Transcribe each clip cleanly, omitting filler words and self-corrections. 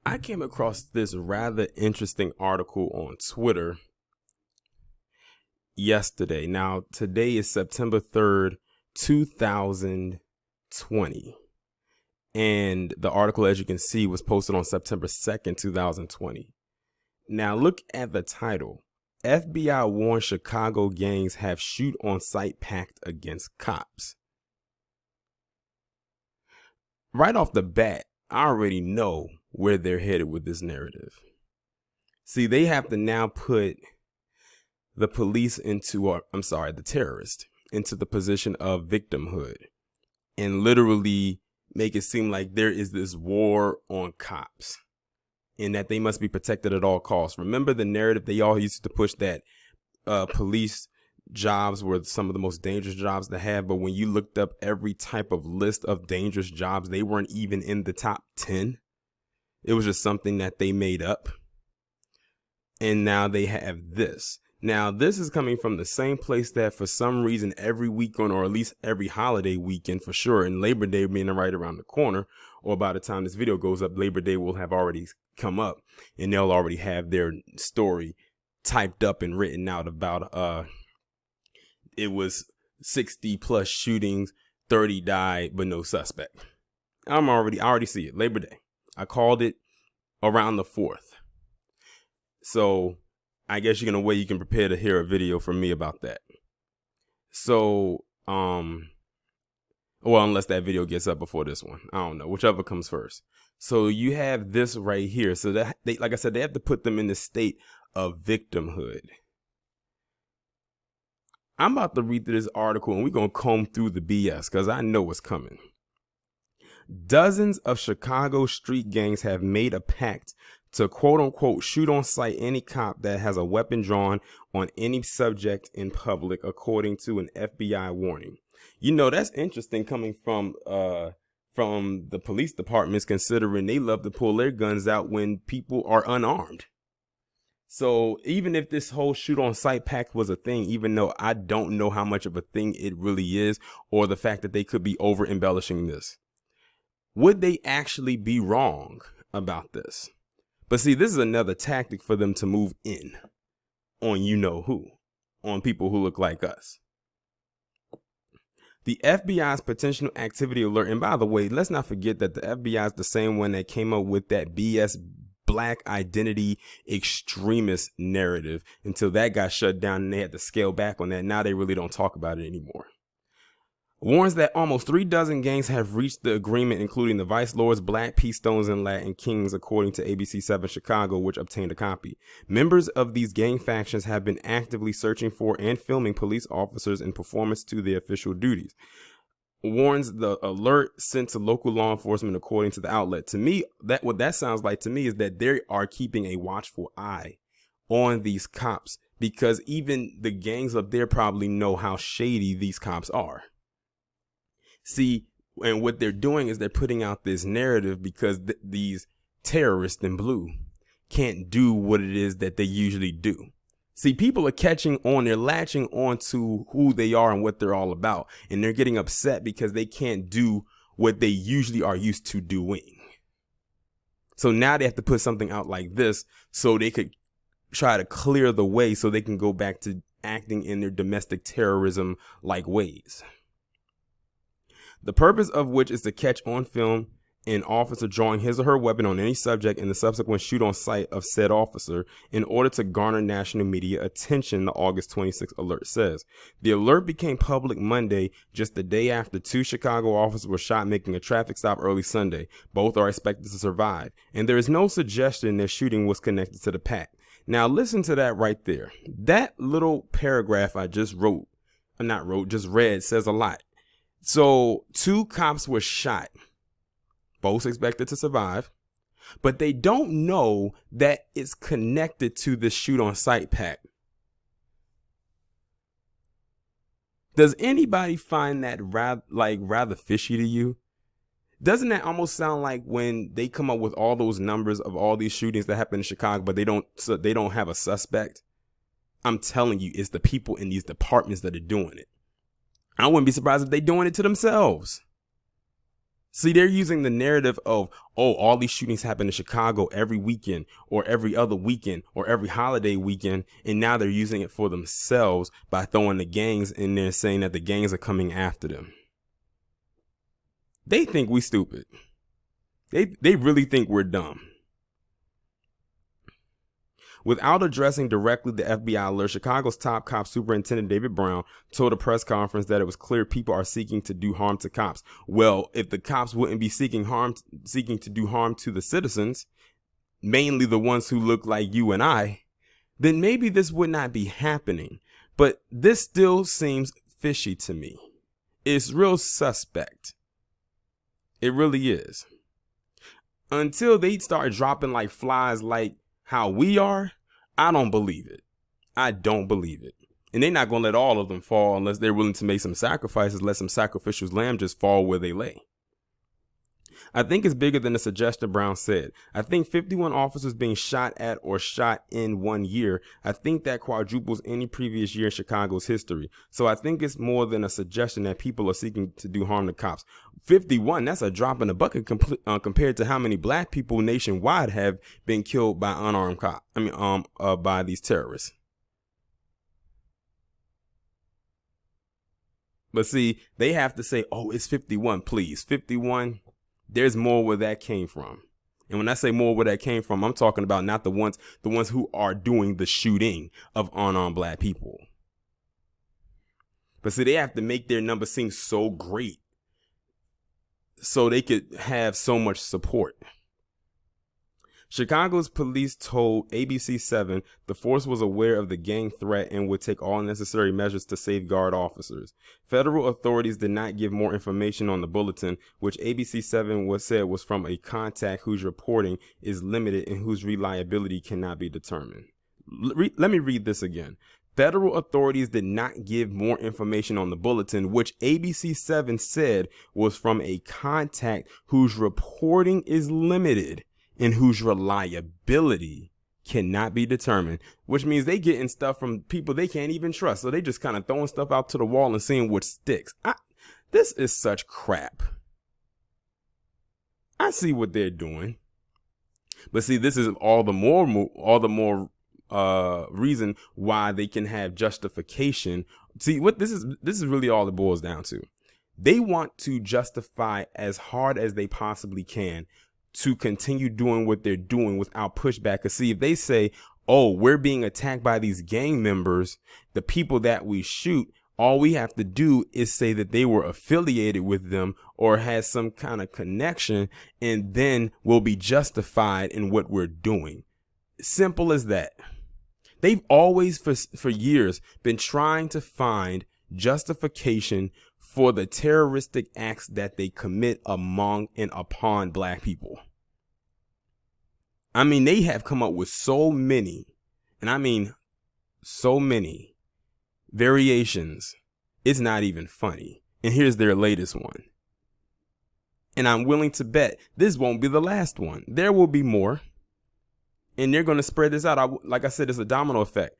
I came across this rather interesting article on Twitter yesterday. Now, today is September 3rd, 2020. And the article, as you can see, was posted on September 2nd, 2020. Now, look at the title. FBI warns Chicago gangs have shoot-on-sight pact against cops. Right off the bat, I already know where they're headed with this narrative. See, they have to now put the police the terrorist into the position of victimhood and literally make it seem like there is this war on cops and that they must be protected at all costs. Remember the narrative they all used to push that police jobs were some of the most dangerous jobs to have, but when you looked up every type of list of dangerous jobs, they weren't even in the top 10. It was just something that they made up. And now they have this. Now, this is coming from the same place that for some reason every weekend, or at least every holiday weekend for sure, and Labor Day being right around the corner, or by the time this video goes up, Labor Day will have already come up and they'll already have their story typed up and written out about it was 60 plus shootings, 30 died, but no suspect. I already see it. Labor Day. I called it around the 4th. So I guess you can prepare to hear a video from me about that. So, unless that video gets up before this one, I don't know, whichever comes first. So you have this right here. So that like I said, they have to put them in the state of victimhood. I'm about to read through this article and we're going to comb through the BS because I know what's coming. Dozens of Chicago street gangs have made a pact to quote unquote shoot on sight any cop that has a weapon drawn on any subject in public, according to an FBI warning. You know, that's interesting coming from the police departments, considering they love to pull their guns out when people are unarmed. So even if this whole shoot on sight pact was a thing, even though I don't know how much of a thing it really is, or the fact that they could be over embellishing this, would they actually be wrong about this? But see, this is another tactic for them to move in on who, on people who look like us. The FBI's potential activity alert. And by the way, let's not forget that the FBI is the same one that came up with that BS black identity extremist narrative until that got shut down and they had to scale back on that. Now they really don't talk about it anymore. Warns that almost 36 gangs have reached the agreement, including the Vice Lords, Black P. Stones, and Latin Kings, according to ABC 7 Chicago, which obtained a copy. Members of these gang factions have been actively searching for and filming police officers in performance to their official duties. Warns the alert sent to local law enforcement, according to the outlet. To me, what that sounds like to me is that they are keeping a watchful eye on these cops, because even the gangs up there probably know how shady these cops are. See, and what they're doing is they're putting out this narrative because these terrorists in blue can't do what it is that they usually do. See, people are catching on, they're latching on to who they are and what they're all about. And they're getting upset because they can't do what they usually are used to doing. So now they have to put something out like this so they could try to clear the way so they can go back to acting in their domestic terrorism like ways. The purpose of which is to catch on film an officer drawing his or her weapon on any subject and the subsequent shoot on sight of said officer in order to garner national media attention, the August 26 alert says. The alert became public Monday, just the day after 2 Chicago officers were shot making a traffic stop early Sunday. Both are expected to survive, and there is no suggestion their shooting was connected to the pact. Now listen to that right there. That little paragraph I just read says a lot. So 2 cops were shot, both expected to survive, but they don't know that it's connected to the shoot on sight pact. Does anybody find that rather fishy to you? Doesn't that almost sound like when they come up with all those numbers of all these shootings that happen in Chicago, but they don't have a suspect? I'm telling you, it's the people in these departments that are doing it. I wouldn't be surprised if they're doing it to themselves. See, they're using the narrative of, oh, all these shootings happen in Chicago every weekend or every other weekend or every holiday weekend. And now they're using it for themselves by throwing the gangs in there, saying that the gangs are coming after them. They think we stupid. They really think we're dumb. Without addressing directly the FBI alert, Chicago's top cop, Superintendent David Brown, told a press conference that it was clear people are seeking to do harm to cops. Well, if the cops wouldn't be seeking to do harm to the citizens, mainly the ones who look like you and I, then maybe this would not be happening. But this still seems fishy to me. It's real suspect. It really is. Until they start dropping like flies like how we are, I don't believe it. I don't believe it. And they're not going to let all of them fall unless they're willing to make some sacrifices, let some sacrificial lamb just fall where they lay. I think it's bigger than the suggestion Brown said. I think 51 officers being shot at or shot in 1 year, I think that quadruples any previous year in Chicago's history. So I think it's more than a suggestion that people are seeking to do harm to cops. 51, that's a drop in the bucket compared to how many black people nationwide have been killed by unarmed cops. By these terrorists. But see, they have to say, oh, it's 51, please. 51. There's more where that came from. And when I say more where that came from, I'm talking about not the ones who are doing the shooting of unarmed black people. But see, they have to make their number seem so great so they could have so much support. Chicago's police told ABC 7 the force was aware of the gang threat and would take all necessary measures to safeguard officers. Federal authorities did not give more information on the bulletin, which ABC 7 said was from a contact whose reporting is limited and whose reliability cannot be determined. Let me read this again. Federal authorities did not give more information on the bulletin, which ABC 7 said was from a contact whose reporting is limited and whose reliability cannot be determined, which means they getting stuff from people they can't even trust. So they just kind of throwing stuff out to the wall and seeing what sticks. This is such crap. I see what they're doing. But see, this is all the more reason why they can have justification. See, what this is really all it boils down to. They want to justify as hard as they possibly can to continue doing what they're doing without pushback. Because see, if they say, oh, we're being attacked by these gang members, the people that we shoot, all we have to do is say that they were affiliated with them or had some kind of connection, and then we'll be justified in what we're doing. Simple as that. They've always, for years, been trying to find justification for the terroristic acts that they commit among and upon black people. I mean, they have come up with so many, and I mean so many variations. It's not even funny. And here's their latest one. And I'm willing to bet this won't be the last one. There will be more. And they're going to spread this out. Like I said, it's a domino effect.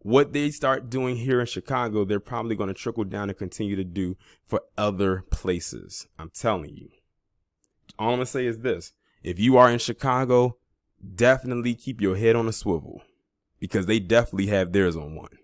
What they start doing here in Chicago, they're probably going to trickle down and continue to do for other places. I'm telling you. All I'm going to say is this. If you are in Chicago, definitely keep your head on a swivel, because they definitely have theirs on one.